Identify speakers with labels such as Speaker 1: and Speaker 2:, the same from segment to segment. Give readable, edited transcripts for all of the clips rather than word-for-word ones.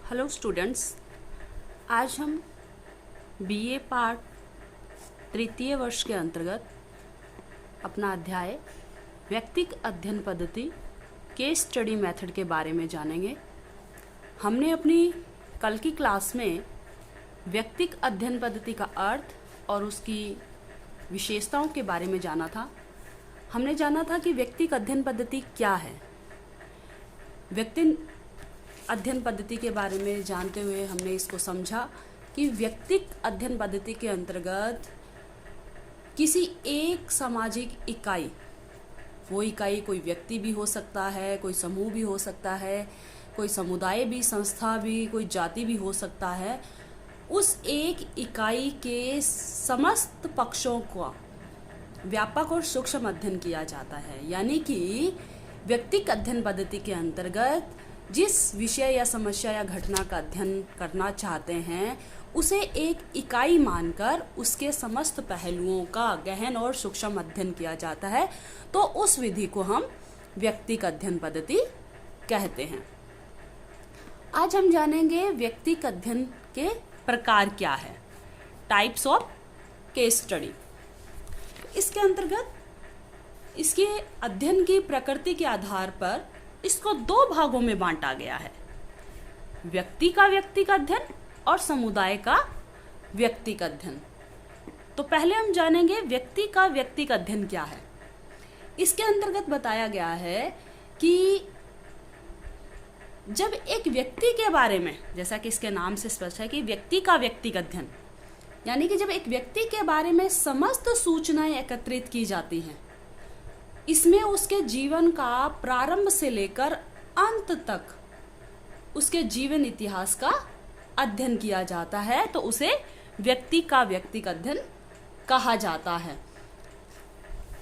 Speaker 1: Hello students, आज हम BA part तृतीय वर्ष के अंतर्गत अपना अध्याय व्यक्तिक अध्ययन पद्धति केस स्टडी मेथड के बारे में जानेंगे। हमने अपनी कल की क्लास में व्यक्तिक अध्ययन पद्धति का अर्थ और उसकी विशेषताओं के बारे में जाना था। हमने जाना था कि व्यक्तिक अध्ययन पद्धति क्या है। व्यक्ति अध्ययन पद्धति के बारे में जानते हुए हमने इसको समझा कि व्यक्तिक अध्ययन पद्धति के अंतर्गत किसी एक सामाजिक इकाई, वो इकाई कोई व्यक्ति भी हो सकता है, कोई समूह भी हो सकता है, कोई समुदाय भी, संस्था भी, कोई जाति भी हो सकता है, उस एक इकाई के समस्त पक्षों का व्यापक और सूक्ष्म अध्ययन किया जाता है। यानी कि व्यक्तिक अध्ययन पद्धति के अंतर्गत जिस विषय या समस्या या घटना का अध्ययन करना चाहते हैं उसे एक इकाई मानकर उसके समस्त पहलुओं का गहन और सूक्ष्म अध्ययन किया जाता है, तो उस विधि को हम व्यक्तिक अध्ययन पद्धति कहते हैं। आज हम जानेंगे व्यक्तिक अध्ययन के प्रकार क्या है, टाइप्स ऑफ केस स्टडी। इसके अंतर्गत इसके अध्ययन की प्रकृति के आधार पर इसको दो भागों में बांटा गया है, व्यक्ति का व्यक्तिक अध्ययन और समुदाय का व्यक्तिक अध्ययन। तो पहले हम जानेंगे व्यक्ति का व्यक्तिक अध्ययन क्या है। इसके अंतर्गत बताया गया है कि जब एक व्यक्ति के बारे में, जैसा कि इसके नाम से स्पष्ट है कि व्यक्ति का व्यक्तिक अध्ययन, यानी कि जब एक व्यक्ति के बारे में समस्त सूचनाएं एकत्रित की जाती हैं, इसमें उसके जीवन का प्रारंभ से लेकर अंत तक उसके जीवन इतिहास का अध्ययन किया जाता है, तो उसे व्यक्ति का व्यक्तिक अध्ययन कहा जाता है।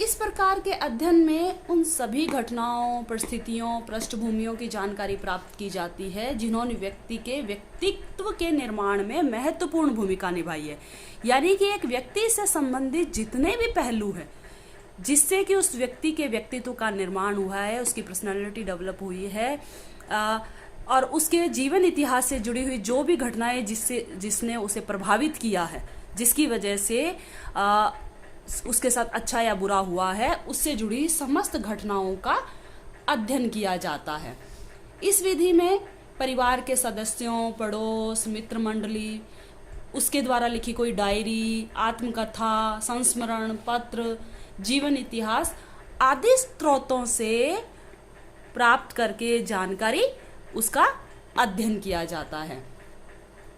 Speaker 1: इस प्रकार के अध्ययन में उन सभी घटनाओं, परिस्थितियों, पृष्ठभूमियों की जानकारी प्राप्त की जाती है जिन्होंने व्यक्ति के व्यक्तित्व के निर्माण में महत्वपूर्ण भूमिका निभाई है। यानी कि एक व्यक्ति से संबंधित जितने भी पहलू हैं जिससे कि उस व्यक्ति के व्यक्तित्व का निर्माण हुआ है, उसकी पर्सनालिटी डेवलप हुई है, और उसके जीवन इतिहास से जुड़ी हुई जो भी घटनाएं जिसने उसे प्रभावित किया है, जिसकी वजह से उसके साथ अच्छा या बुरा हुआ है, उससे जुड़ी समस्त घटनाओं का अध्ययन किया जाता है। इस विधि में परिवार के सदस्यों, पड़ोस, मित्र मंडली, उसके द्वारा लिखी कोई डायरी, आत्मकथा, संस्मरण पत्र, जीवन इतिहास आदि स्रोतों से प्राप्त करके जानकारी उसका अध्ययन किया जाता है।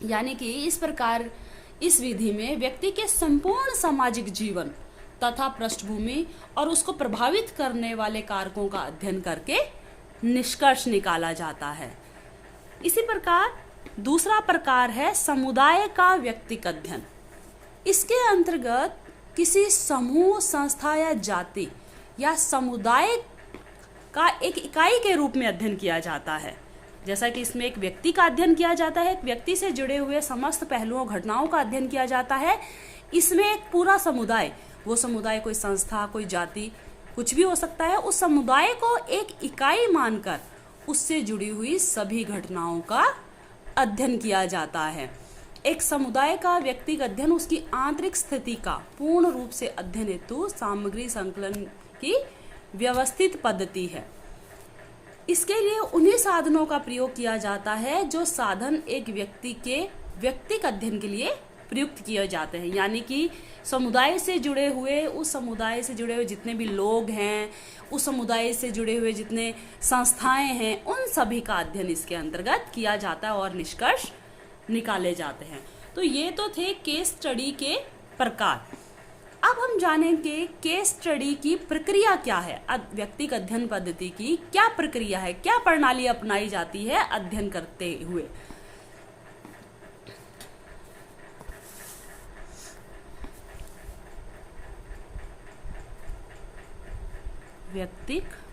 Speaker 1: यानी कि इस प्रकार इस विधि में व्यक्ति के संपूर्ण सामाजिक जीवन तथा पृष्ठभूमि और उसको प्रभावित करने वाले कारकों का अध्ययन करके निष्कर्ष निकाला जाता है। इसी प्रकार दूसरा प्रकार है समुदाय का व्यक्तिक अध्ययन। इसके अंतर्गत किसी समूह, संस्था या जाति या समुदाय का एक इकाई के रूप में अध्ययन किया जाता है। जैसा कि इसमें एक व्यक्ति का अध्ययन किया जाता है, एक व्यक्ति से जुड़े हुए समस्त पहलुओं, घटनाओं का अध्ययन किया जाता है। इसमें एक पूरा समुदाय, वो समुदाय कोई संस्था, कोई जाति, कुछ भी हो सकता है, उस समुदाय को एक इकाई मानकर उससे जुड़ी हुई सभी घटनाओं का अध्ययन किया जाता है। एक समुदाय का व्यक्तिगत अध्ययन उसकी आंतरिक स्थिति का पूर्ण रूप से अध्ययन हेतु सामग्री संकलन की व्यवस्थित पद्धति है। इसके लिए उन्हीं साधनों का प्रयोग किया जाता है जो साधन एक व्यक्ति के व्यक्तिगत अध्ययन के लिए प्रयुक्त किए जाते हैं। यानी कि समुदाय से जुड़े हुए, उस समुदाय से जुड़े हुए जितने भी लोग हैं, उस समुदाय से जुड़े हुए जितने संस्थाएं हैं, उन सभी का अध्ययन इसके अंतर्गत किया जाता है और निष्कर्ष निकाले जाते हैं। तो ये तो थे केस स्टडी के प्रकार। अब हम जानेंगे केस स्टडी की प्रक्रिया क्या है, व्यक्तिगत अध्ययन पद्धति की क्या प्रक्रिया है, क्या प्रणाली अपनाई जाती है अध्ययन करते हुए। व्यक्तिगत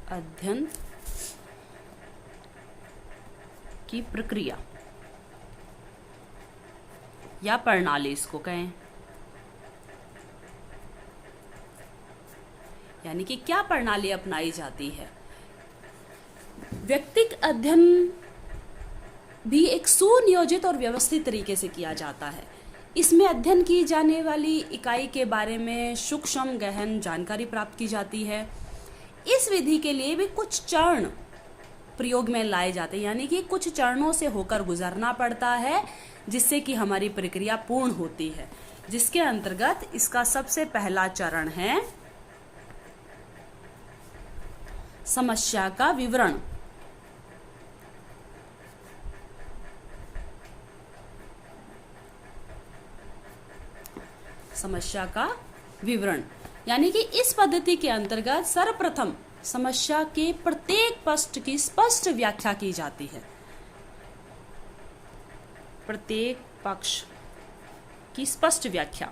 Speaker 1: अध्ययन की प्रक्रिया या प्रणाली इसको कहें। यानी कि क्या प्रणाली अपनाई जाती है। व्यक्तिक अध्ययन भी एक सुनियोजित और व्यवस्थित तरीके से किया जाता है। इसमें अध्ययन की जाने वाली इकाई के बारे में सूक्ष्म गहन जानकारी प्राप्त की जाती है। इस विधि के लिए भी कुछ चरण प्रयोग में लाए जाते हैं, यानी कि कुछ चरणों से होकर गुजरना पड़ता है जिससे कि हमारी प्रक्रिया पूर्ण होती है, जिसके अंतर्गत इसका सबसे पहला चरण है समस्या का विवरण। समस्या का विवरण यानी कि इस पद्धति के अंतर्गत सर्वप्रथम समस्या के प्रत्येक पक्ष की स्पष्ट व्याख्या की जाती है। प्रत्येक पक्ष की स्पष्ट व्याख्या,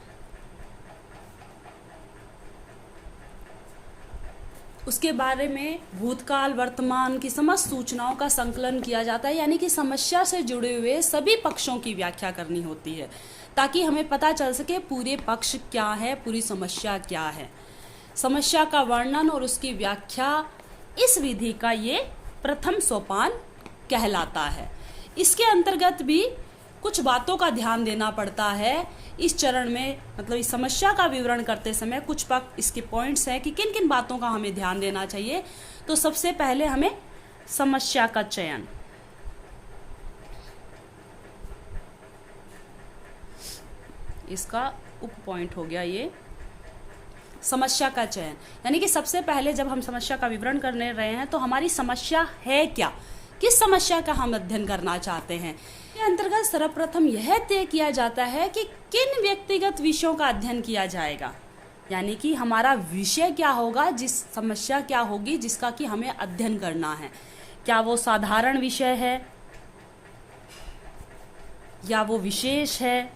Speaker 1: उसके बारे में भूतकाल वर्तमान की समस्त सूचनाओं का संकलन किया जाता है, यानी कि समस्या से जुड़े हुए सभी पक्षों की व्याख्या करनी होती है ताकि हमें पता चल सके पूरे पक्ष क्या है, पूरी समस्या क्या है। समस्या का वर्णन और उसकी व्याख्या इस विधि का ये प्रथम सोपान कहलाता है। इसके अंतर्गत भी कुछ बातों का ध्यान देना पड़ता है इस चरण में, मतलब इस समस्या का विवरण करते समय कुछ इसके पॉइंट्स हैं कि किन किन बातों का हमें ध्यान देना चाहिए। तो सबसे पहले हमें समस्या का चयन, इसका उप पॉइंट हो गया ये समस्या का चयन, यानी कि सबसे पहले जब हम समस्या का विवरण करने रहे हैं तो हमारी समस्या है क्या, किस समस्या का हम अध्ययन करना चाहते हैं। के अंतर्गत सर्वप्रथम यह तय किया जाता है कि किन व्यक्तिगत विषयों का अध्ययन किया जाएगा, यानी कि हमारा विषय क्या होगा, जिस समस्या क्या होगी जिसका कि हमें अध्ययन करना है। क्या वो साधारण विषय है या वो विशेष है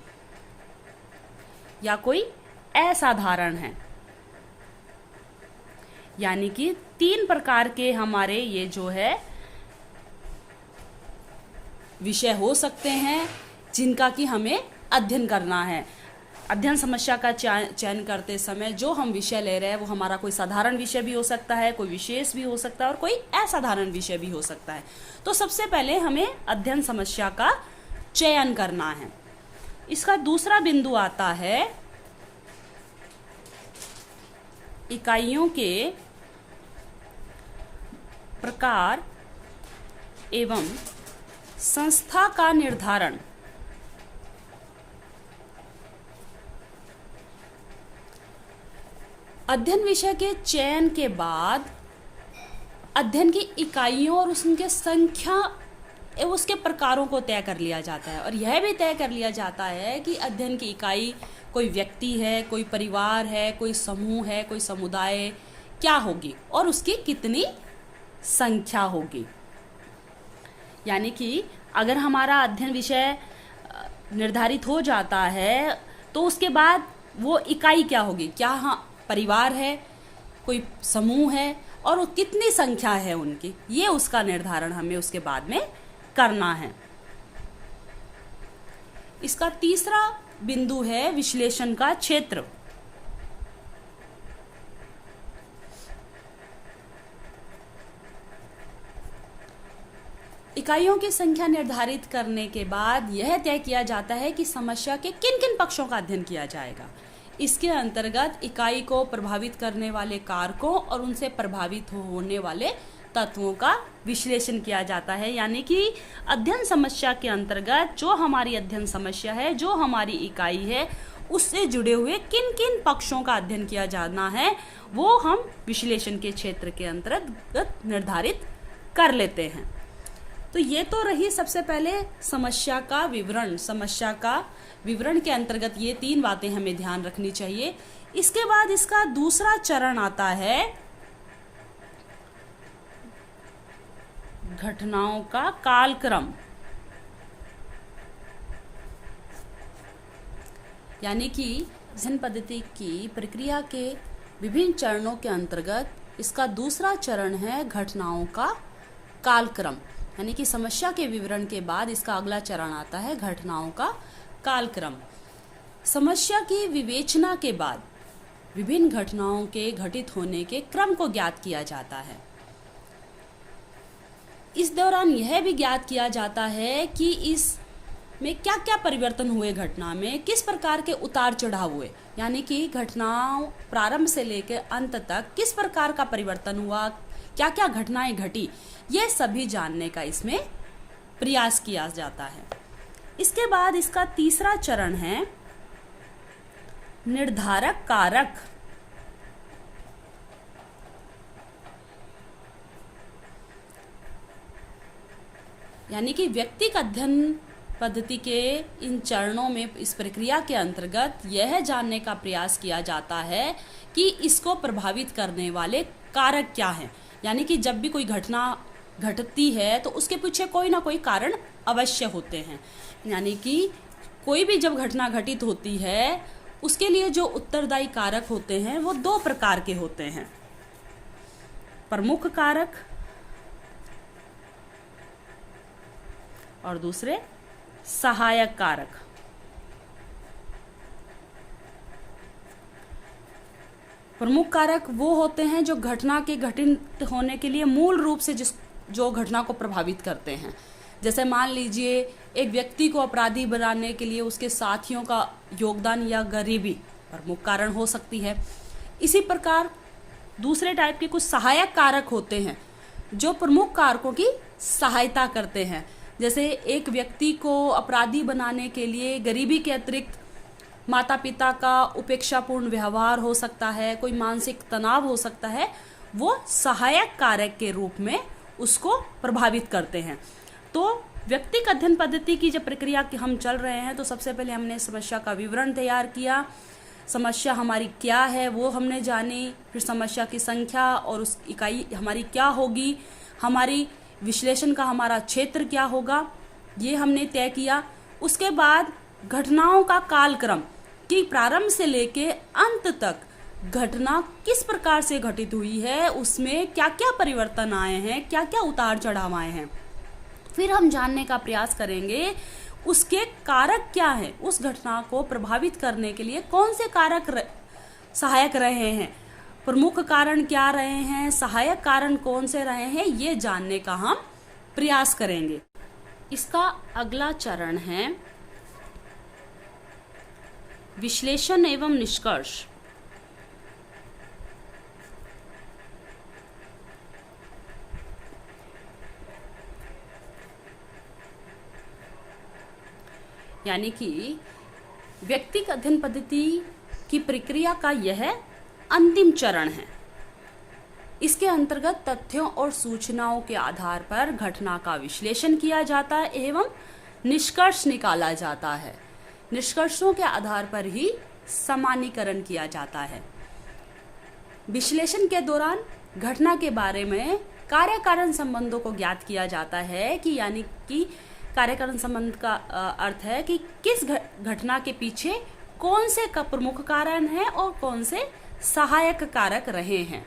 Speaker 1: या कोई असाधारण है। यानी कि 3 प्रकार के हमारे ये जो है विषय हो सकते हैं जिनका कि हमें अध्ययन करना है। अध्ययन समस्या का चयन करते समय जो हम विषय ले रहे हैं वो हमारा कोई साधारण विषय भी हो सकता है, कोई विशेष भी हो सकता है और कोई असाधारण विषय भी हो सकता है। तो सबसे पहले हमें अध्ययन समस्या का चयन करना है। इसका दूसरा बिंदु आता है इकाइयों के प्रकार एवं संस्था का निर्धारण। अध्ययन विषय के चयन के बाद अध्ययन की इकाइयों और उसके संख्या एवं उसके प्रकारों को तय कर लिया जाता है, और यह भी तय कर लिया जाता है कि अध्ययन की इकाई कोई व्यक्ति है, कोई परिवार है, कोई समूह है, कोई समुदाय क्या होगी और उसकी कितनी संख्या होगी। यानी कि अगर हमारा अध्ययन विषय निर्धारित हो जाता है तो उसके बाद वो इकाई क्या होगी, क्या हाँ परिवार है, कोई समूह है और कितनी संख्या है उनकी, ये उसका निर्धारण हमें उसके बाद में करना है। इसका तीसरा बिंदु है विश्लेषण का क्षेत्र। इकाइयों की संख्या निर्धारित करने के बाद यह तय किया जाता है कि समस्या के किन किन पक्षों का अध्ययन किया जाएगा। इसके अंतर्गत इकाई को प्रभावित करने वाले कारकों और उनसे प्रभावित होने वाले तत्वों का विश्लेषण किया जाता है। यानी कि अध्ययन समस्या के अंतर्गत जो हमारी अध्ययन समस्या है, जो हमारी इकाई है, उससे जुड़े हुए किन किन पक्षों का अध्ययन किया जाना है वो हम विश्लेषण के क्षेत्र के अंतर्गत निर्धारित कर लेते हैं। तो ये तो रही सबसे पहले समस्या का विवरण। समस्या का विवरण के अंतर्गत ये 3 बातें हमें ध्यान रखनी चाहिए। इसके बाद इसका दूसरा चरण आता है घटनाओं का कालक्रम। यानी कि अध्ययन पद्धति की प्रक्रिया के विभिन्न चरणों के अंतर्गत इसका दूसरा चरण है घटनाओं का कालक्रम। यानी कि समस्या के विवरण के बाद इसका अगला चरण आता है घटनाओं का कालक्रम। समस्या की विवेचना के बाद विभिन्न घटनाओं के घटित होने के क्रम को ज्ञात किया जाता है। इस दौरान यह भी ज्ञात किया जाता है कि इसमें क्या क्या परिवर्तन हुए, घटना में किस प्रकार के उतार चढ़ाव हुए, यानी कि घटनाओं प्रारंभ से लेकर अंत तक किस प्रकार का परिवर्तन हुआ, क्या क्या घटनाएं घटी, ये सभी जानने का इसमें प्रयास किया जाता है। इसके बाद इसका तीसरा चरण है निर्धारक कारक। यानी कि व्यक्तिक अध्ययन पद्धति के इन चरणों में इस प्रक्रिया के अंतर्गत यह जानने का प्रयास किया जाता है कि इसको प्रभावित करने वाले कारक क्या हैं। यानी कि जब भी कोई घटना घटती है तो उसके पीछे कोई ना कोई कारण अवश्य होते हैं। यानी कि कोई भी जब घटना घटित होती है उसके लिए जो उत्तरदायी कारक होते हैं वो दो प्रकार के होते हैं, प्रमुख कारक और दूसरे सहायक कारक। प्रमुख कारक वो होते हैं जो घटना के घटित होने के लिए मूल रूप से जो घटना को प्रभावित करते हैं। जैसे मान लीजिए एक व्यक्ति को अपराधी बनाने के लिए उसके साथियों का योगदान या गरीबी प्रमुख कारण हो सकती है। इसी प्रकार दूसरे टाइप के कुछ सहायक कारक होते हैं जो प्रमुख कारकों की सहायता करते हैं। जैसे एक व्यक्ति को अपराधी बनाने के लिए गरीबी के अतिरिक्त माता पिता का उपेक्षापूर्ण व्यवहार हो सकता है, कोई मानसिक तनाव हो सकता है, वो सहायक कारक के रूप में उसको प्रभावित करते हैं। तो व्यक्तिक अध्ययन पद्धति की जब प्रक्रिया की हम चल रहे हैं तो सबसे पहले हमने समस्या का विवरण तैयार किया, समस्या हमारी क्या है वो हमने जानी, फिर समस्या की संख्या और उस इकाई हमारी क्या होगी, हमारी विश्लेषण का हमारा क्षेत्र क्या होगा, ये हमने तय किया। उसके बाद घटनाओं का कालक्रम कि प्रारंभ से लेके अंत तक घटना किस प्रकार से घटित हुई है, उसमें क्या क्या परिवर्तन आए हैं, क्या क्या उतार चढ़ाव आए हैं। फिर हम जानने का प्रयास करेंगे उसके कारक क्या हैं, उस घटना को प्रभावित करने के लिए कौन से कारक सहायक रहे हैं, प्रमुख कारण क्या रहे हैं, सहायक कारण कौन से रहे हैं, ये जानने का हम प्रयास करेंगे। इसका अगला चरण है विश्लेषण एवं निष्कर्ष। यानी कि व्यक्तिक अध्ययन पद्धति की प्रक्रिया का यह अंतिम चरण है। इसके अंतर्गत तथ्यों और सूचनाओं के आधार पर घटना का विश्लेषण किया जाता है एवं निष्कर्ष निकाला जाता है। निष्कर्षों के आधार पर ही सामान्यीकरण किया जाता है। विश्लेषण के दौरान घटना के बारे में कार्य कारण संबंधों को ज्ञात किया जाता है कि यानी कि कार्य कारण संबंध का अर्थ है कि किस घटना के पीछे कौन से प्रमुख कारण हैं और कौन से सहायक कारक रहे हैं।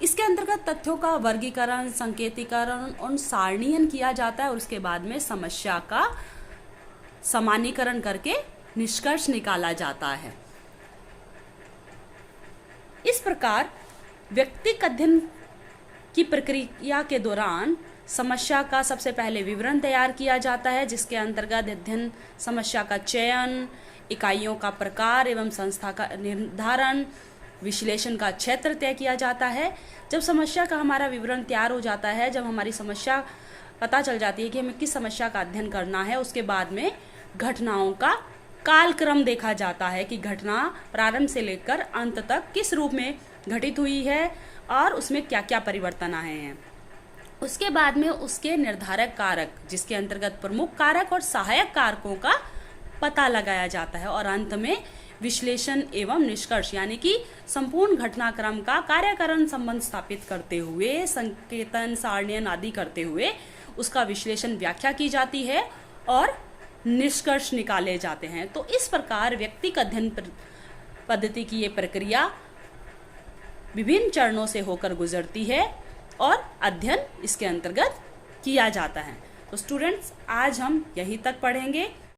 Speaker 1: इसके अंतर्गत तथ्यों का वर्गीकरण, संकेतीकरण और सारणीयन किया जाता है और उसके बाद में समस्या का सामान्यीकरण करके निष्कर्ष निकाला जाता है। इस प्रकार व्यक्तिक अध्ययन की प्रक्रिया के दौरान समस्या का सबसे पहले विवरण तैयार किया जाता है, जिसके अंतर्गत अध्ययन समस्या का चयन, इकाइयों का प्रकार एवं संस्था का निर्धारण, विश्लेषण का क्षेत्र तय किया जाता है। जब समस्या का हमारा विवरण तैयार हो जाता है, जब हमारी समस्या पता चल जाती है कि हमें किस समस्या का अध्ययन करना है, उसके बाद में घटनाओं का कालक्रम देखा जाता है कि घटना प्रारंभ से लेकर अंत तक किस रूप में घटित हुई है और उसमें क्या क्या परिवर्तन आए हैं। उसके बाद में उसके निर्धारक कारक, जिसके अंतर्गत प्रमुख कारक और सहायक कारकों का पता लगाया जाता है, और अंत में विश्लेषण एवं निष्कर्ष यानी कि संपूर्ण घटनाक्रम का कार्यकारण संबंध स्थापित करते हुए, संकेतन, सारणीयन आदि करते हुए उसका विश्लेषण, व्याख्या की जाती है और निष्कर्ष निकाले जाते हैं। तो इस प्रकार व्यक्तिक अध्ययन पद्धति की ये प्रक्रिया विभिन्न चरणों से होकर गुजरती है और अध्ययन इसके अंतर्गत किया जाता है। तो स्टूडेंट्स, आज हम यहीं तक पढ़ेंगे।